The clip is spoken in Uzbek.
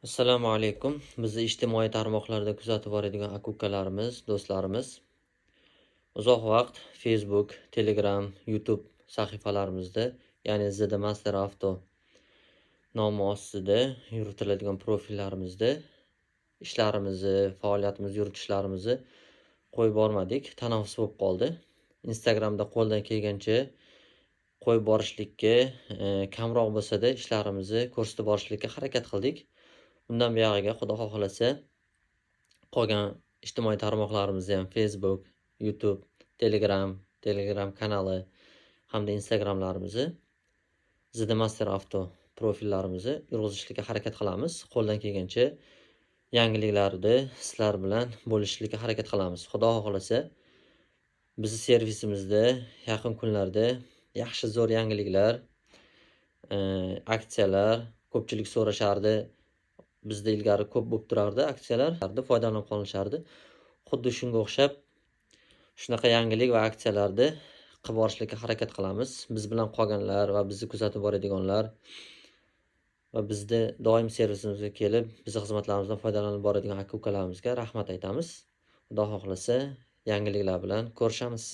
Assalomu alaykum. Bizni ijtimoiy tarmoqlarda kuzatib boradigan aka-ukalarimiz, do'stlarimiz uzoq vaqt Facebook, Telegram, YouTube sahifalarimizda, ya'ni ZD Master Avto nomi ostida yuritiladigan profillarimizda ishlarimizni, faoliyatimizni yuritishlarimizni qo'yib bormadik, tanaffus bo'lib qoldi. Instagramda qo'ldan kelgancha qo'yib borishlikka, kamroq bo'lsa-da ishlarimizni ko'rsatib borishlikka harakat qildik. Undan buyog'iga Xudo xohlasa qolgan ijtimoiy tarmoqlarimizni ham Facebook, YouTube, Telegram kanali hamda Instagramlarimizni ZD Master Avto profillarimizni yurg'izishlikka harakat qilamiz. Qo'ldan kelgancha yangiliklarni sizlar bilan bo'lishishlikka harakat qilamiz. Xudo xohlasa bizni servisimizda yaqin kunlarda yaxshi zo'r yangiliklar, aksiyalar ko'pchilik so'rashardi. Bizda ilgari ko'p bo'lib turardi aksiyalar, foydalanib qolinishardi. Xuddi shunga o'xshab shunaqa yangilik va aksiyalarni qilib borishlikka harakat qilamiz. Biz bilan qolganlar va bizni kuzatib boradiganlar va bizni doim servisimizga kelib, bizning xizmatlarimizdan foydalanib boradigan aka-ukalarimizga rahmat aytamiz. Xudo xohlasa yangiliklar bilan ko'rishamiz.